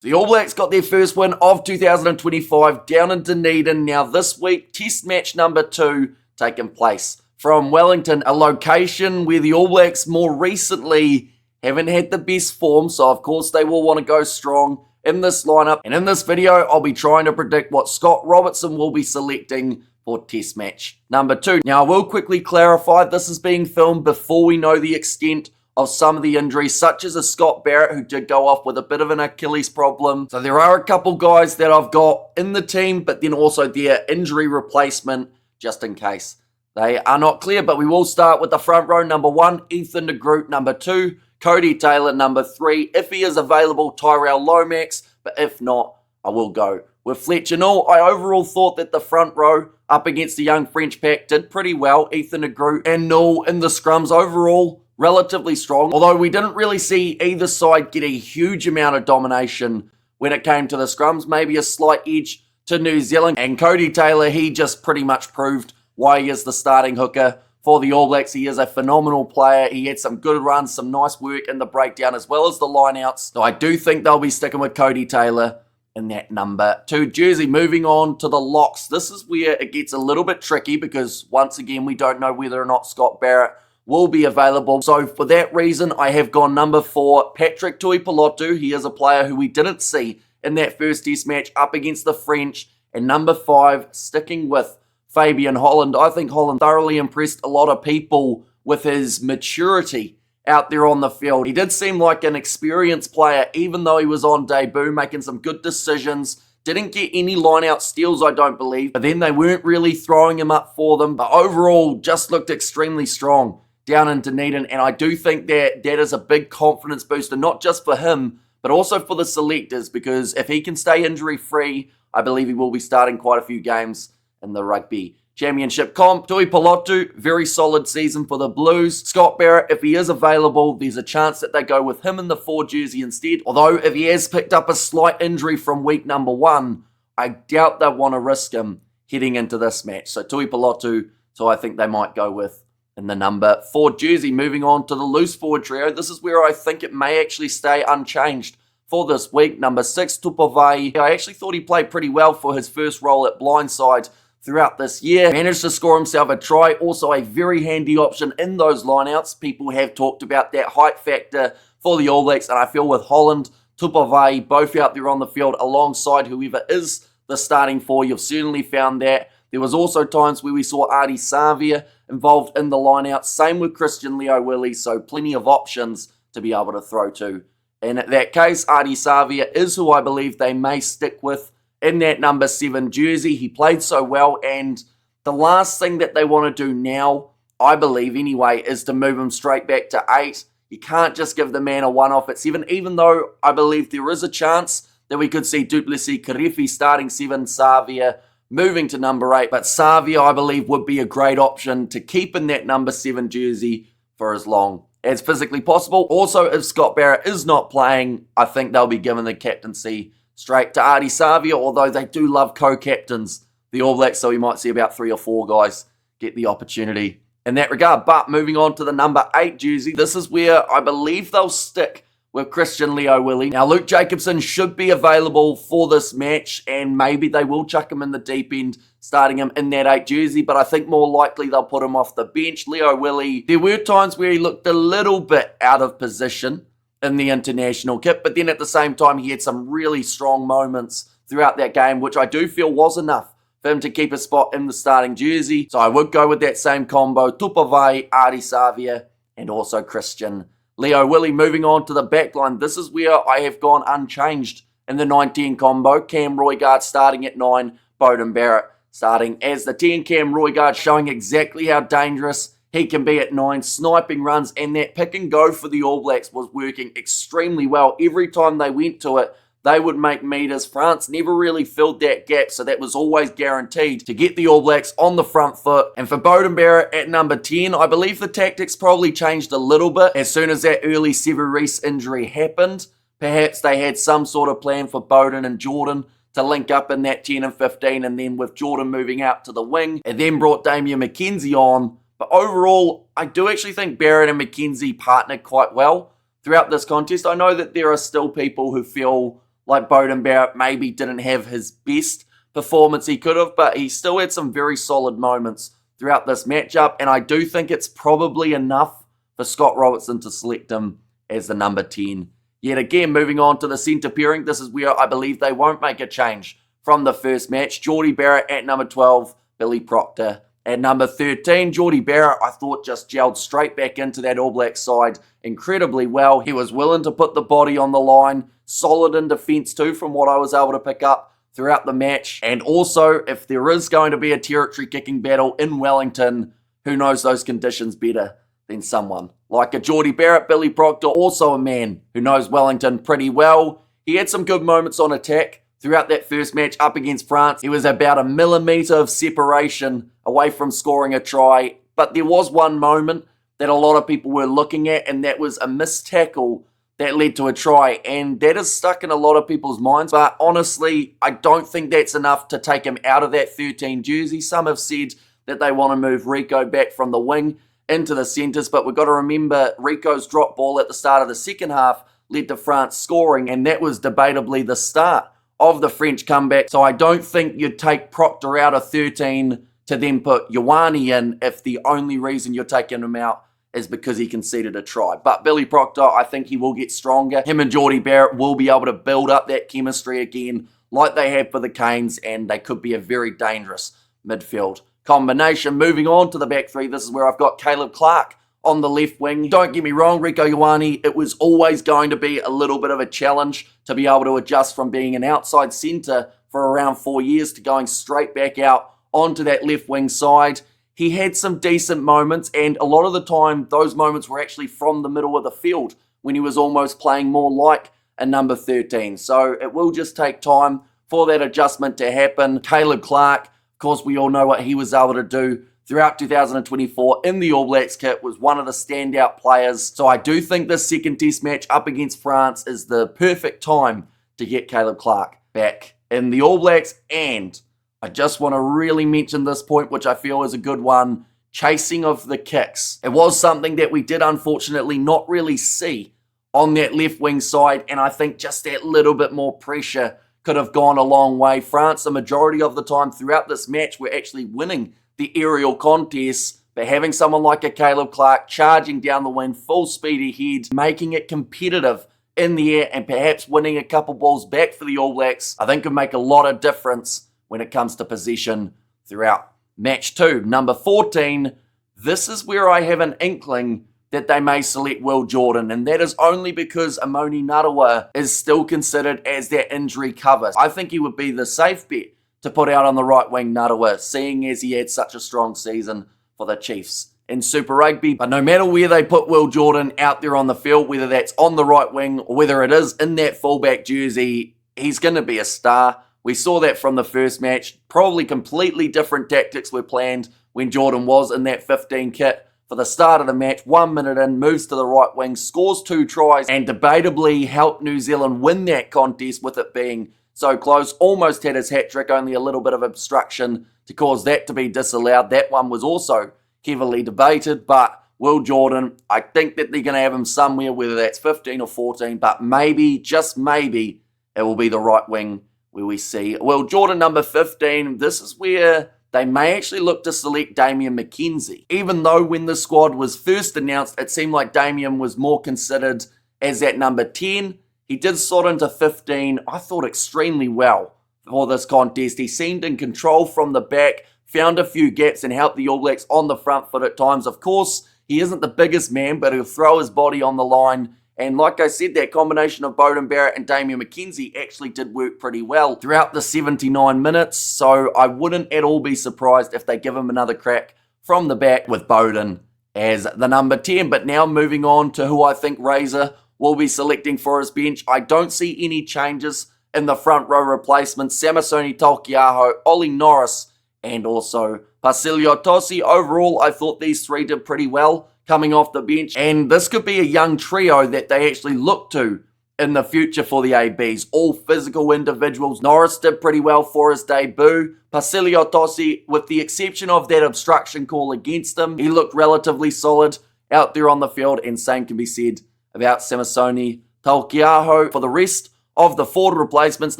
The All Blacks got their first win of 2025 down in Dunedin. Now this week, test match number 2 taking place from Wellington, a location where the All Blacks more recently haven't had the best form, so of course they will want to go strong in this lineup. And in this video, I'll be trying to predict what Scott Robertson will be selecting for test match number 2. Now I will quickly clarify, this is being filmed before we know the extent of some of the injuries, such as a Scott Barrett, who did go off with a bit of an Achilles problem. So there are a couple guys that I've got in the team, but then also their injury replacement, just in case they are not clear. But we will start with the front row. Number 1, Ethan de Groot. Number 2, Cody Taylor. Number 3, if he is available, Tyrell Lomax. But if not, I will go with Fletcher Null. I overall thought that the front row up against the young French pack did pretty well. Ethan de Groot and Null in the scrums overall relatively strong, although we didn't really see either side get a huge amount of domination when it came to the scrums. Maybe a slight edge to New Zealand. And Cody Taylor, he just pretty much proved why he is the starting hooker for the All Blacks. He is a phenomenal player. He had some good runs, some nice work in the breakdown, as well as the lineouts. So I do think they'll be sticking with Cody Taylor in that number 2 jersey. Moving on to the locks. This is where it gets a little bit tricky because, once again, we don't know whether or not Scott Barrett will be available. So for that reason, I have gone number 4, Patrick Tuipulotu. He is a player who we didn't see in that first test match up against the French. And number 5, sticking with Fabian Holland. I think Holland thoroughly impressed a lot of people with his maturity out there on the field. He did seem like an experienced player, even though he was on debut, making some good decisions. Didn't get any line-out steals, I don't believe. But then they weren't really throwing him up for them. But overall, just looked extremely strong down in Dunedin, and I do think that is a big confidence booster, not just for him, but also for the selectors, because if he can stay injury-free, I believe he will be starting quite a few games in the Rugby Championship comp. Tuipulotu, very solid season for the Blues. Scott Barrett, if he is available, there's a chance that they go with him in the 4 jersey instead, although if he has picked up a slight injury from week number 1, I doubt they'll want to risk him heading into this match. So Tuipulotu, so I think they might go with in the number 4 jersey. Moving on to the loose forward trio. This is where I think it may actually stay unchanged for this week. Number 6, Tupavai. I actually thought he played pretty well for his first role at blindside throughout this year. Managed to score himself a try. Also a very handy option in those lineouts. People have talked about that height factor for the All Blacks, and I feel with Holland, Tupavai, both out there on the field alongside whoever is the starting 4, you've certainly found that. There was also times where we saw Ardie Savia involved in the lineout. Same with Christian Leo Willie, so plenty of options to be able to throw to. In that case, Ardie Savia is who I believe they may stick with in that number 7 jersey. He played so well, and the last thing that they want to do now, I believe anyway, is to move him straight back to 8. You can't just give the man a one-off at 7, even though I believe there is a chance that we could see Duplessis Karefi starting 7, Savia moving to number 8, but Savia, I believe, would be a great option to keep in that number 7 jersey for as long as physically possible. Also, if Scott Barrett is not playing, I think they'll be giving the captaincy straight to Ardie Savia, although they do love co-captains, the All Blacks, so we might see about 3 or 4 guys get the opportunity in that regard. But moving on to the number 8 jersey, this is where I believe they'll stick with Christian Leo Willie. Now, Luke Jacobson should be available for this match, and maybe they will chuck him in the deep end, starting him in that 8 jersey, but I think more likely they'll put him off the bench. Leo Willie, there were times where he looked a little bit out of position in the international kit, but then at the same time, he had some really strong moments throughout that game, which I do feel was enough for him to keep a spot in the starting jersey. So I would go with that same combo, Tupavai, Ardie Savia, and also Christian Leo Willie. Moving on to the backline, this is where I have gone unchanged in the 9-10 combo. Cam Roigard starting at 9, Beauden Barrett starting as the 10. Cam Roigard showing exactly how dangerous he can be at 9, sniping runs, and that pick and go for the All Blacks was working extremely well. Every time they went to it, they would make meters. France never really filled that gap, so that was always guaranteed to get the All Blacks on the front foot. And for Beauden Barrett at number 10, I believe the tactics probably changed a little bit as soon as that early Sever Reece injury happened. Perhaps they had some sort of plan for Beauden and Jordan to link up in that 10 and 15, and then with Jordan moving out to the wing, and then brought Damian McKenzie on. But overall, I do actually think Barrett and McKenzie partnered quite well throughout this contest. I know that there are still people who feel like Beauden Barrett maybe didn't have his best performance he could have, but he still had some very solid moments throughout this matchup, and I do think it's probably enough for Scott Robertson to select him as the number 10. Yet again, moving on to the centre pairing, this is where I believe they won't make a change from the first match. Jordie Barrett at number 12, Billy Proctor at number 13. Jordie Barrett, I thought, just gelled straight back into that All Black side incredibly well. He was willing to put the body on the line, solid in defence too, from what I was able to pick up throughout the match. And also, if there is going to be a territory kicking battle in Wellington, who knows those conditions better than someone like a Jordie Barrett? Billy Proctor, also a man who knows Wellington pretty well. He had some good moments on attack throughout that first match up against France. He was about a millimetre of separation away from scoring a try, but there was one moment that a lot of people were looking at, and that was a missed tackle that led to a try, and that is stuck in a lot of people's minds. But honestly, I don't think that's enough to take him out of that 13 jersey. Some have said that they want to move Rico back from the wing into the centres, but we've got to remember Rico's drop ball at the start of the second half led to France scoring, and that was debatably the start of the French comeback. So I don't think you'd take Proctor out of 13 to then put Ioane in if the only reason you're taking him out is because he conceded a try. But Billy Proctor, I think he will get stronger. Him and Jordie Barrett will be able to build up that chemistry again like they have for the Canes, and they could be a very dangerous midfield combination. Moving on to the back three, this is where I've got Caleb Clarke on the left wing. Don't get me wrong, Rico Ioane, it was always going to be a little bit of a challenge to be able to adjust from being an outside centre for around 4 years to going straight back out onto that left wing side. He had some decent moments, and a lot of the time, those moments were actually from the middle of the field when he was almost playing more like a number 13. So it will just take time for that adjustment to happen. Caleb Clarke, of course, we all know what he was able to do throughout 2024 in the All Blacks kit, was one of the standout players. So I do think this second test match up against France is the perfect time to get Caleb Clarke back in the All Blacks. And I just want to really mention this point, which I feel is a good one, chasing of the kicks. It was something that we did unfortunately not really see on that left wing side, and I think just that little bit more pressure could have gone a long way. France, the majority of the time throughout this match, were actually winning the aerial contests, but having someone like a Caleb Clarke charging down the wing, full speed ahead, making it competitive in the air, and perhaps winning a couple balls back for the All Blacks, I think could make a lot of difference when it comes to possession throughout match 2. Number 14, this is where I have an inkling that they may select Will Jordan, and that is only because Amoni Narawa is still considered as their injury cover. I think he would be the safe bet to put out on the right wing, Narawa, seeing as he had such a strong season for the Chiefs in Super Rugby. But no matter where they put Will Jordan out there on the field, whether that's on the right wing or whether it is in that fullback jersey, he's going to be a star. We saw that from the first match. Probably completely different tactics were planned when Jordan was in that 15 kit for the start of the match. 1 minute in, moves to the right wing, scores 2 tries, and debatably helped New Zealand win that contest with it being so close. Almost had his hat-trick, only a little bit of obstruction to cause that to be disallowed. That one was also heavily debated, but Will Jordan, I think that they're going to have him somewhere, whether that's 15 or 14, but maybe, just maybe, it will be the right wing where we see Will Jordan, number 15. This is where they may actually look to select Damian McKenzie. Even though when the squad was first announced, it seemed like Damian was more considered as that number 10. He did slot into 15, I thought, extremely well for this contest. He seemed in control from the back, found a few gaps and helped the All Blacks on the front foot at times. Of course, he isn't the biggest man, but he'll throw his body on the line. And like I said, that combination of Beauden Barrett and Damian McKenzie actually did work pretty well throughout the 79 minutes. So I wouldn't at all be surprised if they give him another crack from the back with Beauden as the number 10. But now moving on to who I think Razor will be selecting for his bench. I don't see any changes in the front row replacements. Samisoni Taukei'aho, Ollie Norris, and also Pasilio Tosi. Overall, I thought these three did pretty well coming off the bench, and this could be a young trio that they actually look to in the future for the ABs. All physical individuals. Norris did pretty well for his debut. Pasilio Tosi, with the exception of that obstruction call against him, he looked relatively solid out there on the field, and same can be said about Samisoni Taukei'aho. For the rest of the forward replacements,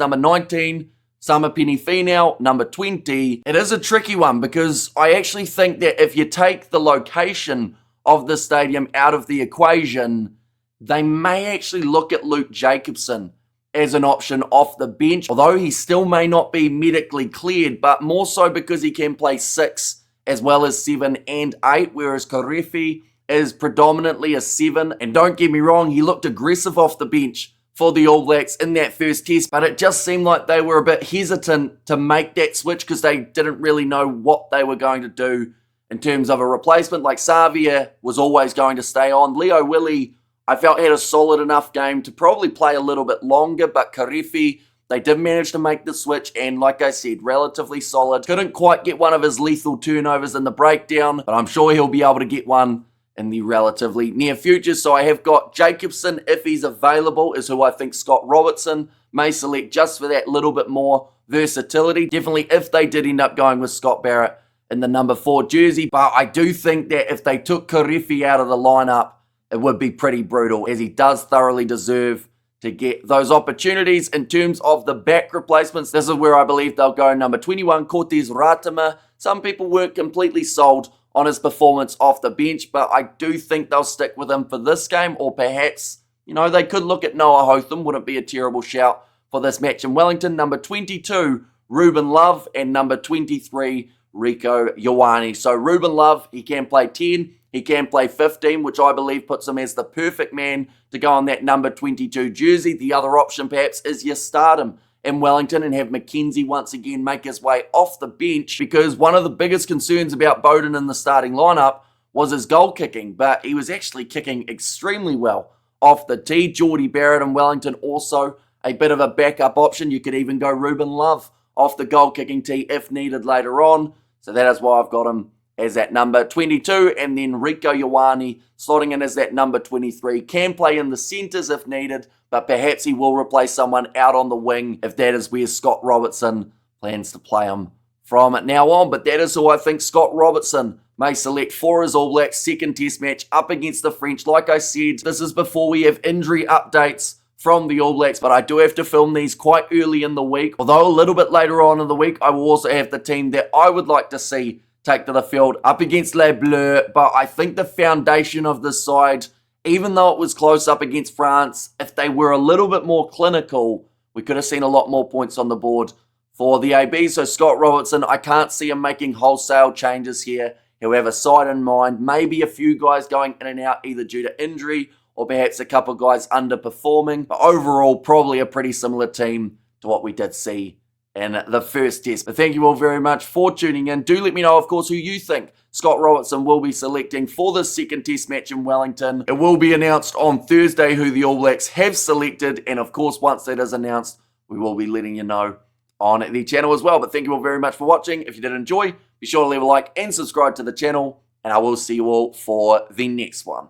number 19, Samapeni Finau, number 20. It is a tricky one because I actually think that if you take the location of the stadium out of the equation, they may actually look at Luke Jacobson as an option off the bench, although he still may not be medically cleared, but more so because he can play 6 as well as 7 and 8, whereas Karefi is predominantly a 7. And don't get me wrong, he looked aggressive off the bench for the All Blacks in that first test, but it just seemed like they were a bit hesitant to make that switch because they didn't really know what they were going to do in terms of a replacement. Like Xavier was always going to stay on. Leo Willie, I felt, had a solid enough game to probably play a little bit longer, but Karefi, they did manage to make the switch, and like I said, relatively solid. Couldn't quite get one of his lethal turnovers in the breakdown, but I'm sure he'll be able to get one in the relatively near future. So I have got Jacobson, if he's available, is who I think Scott Robertson may select just for that little bit more versatility. Definitely if they did end up going with Scott Barrett in the number 4 jersey. But I do think that if they took Karefi out of the lineup, it would be pretty brutal, as he does thoroughly deserve to get those opportunities. In terms of the back replacements, this is where I believe they'll go. Number 21, Cortez Ratama. Some people weren't completely sold on his performance off the bench, but I do think they'll stick with him for this game, or perhaps, they could look at Noah Hotham. Wouldn't be a terrible shout for this match in Wellington. Number 22, Ruben Love, and number 23, Rico Ioane. So Ruben Love, he can play 10, he can play 15, which I believe puts him as the perfect man to go on that number 22 jersey. The other option perhaps is you start him in Wellington and have McKenzie once again make his way off the bench, because one of the biggest concerns about Bowden in the starting lineup was his goal kicking, but he was actually kicking extremely well off the tee. Geordie Barrett in Wellington also a bit of a backup option. You could even go Ruben Love off the goal kicking tee if needed later on. So that is why I've got him as that number 22, and then Rico Ioane slotting in as that number 23. Can play in the centres if needed, but perhaps he will replace someone out on the wing if that is where Scott Robertson plans to play him from now on. But that is who I think Scott Robertson may select for his All Blacks second test match up against the French. Like I said, this is before we have injury updates from the All Blacks, but I do have to film these quite early in the week. Although a little bit later on in the week, I will also have the team that I would like to see take to the field up against Les Bleus. But I think the foundation of this side, even though it was close up against France, if they were a little bit more clinical, we could have seen a lot more points on the board for the AB. So Scott Robertson, I can't see him making wholesale changes here. He'll have a side in mind, maybe a few guys going in and out either due to injury or perhaps a couple guys underperforming. But overall, probably a pretty similar team to what we did see in the first test. But thank you all very much for tuning in. Do let me know, of course, who you think Scott Robertson will be selecting for the second test match in Wellington. It will be announced on Thursday who the All Blacks have selected, and of course, once that is announced, we will be letting you know on the channel as well. But thank you all very much for watching. If you did enjoy, be sure to leave a like and subscribe to the channel, and I will see you all for the next one.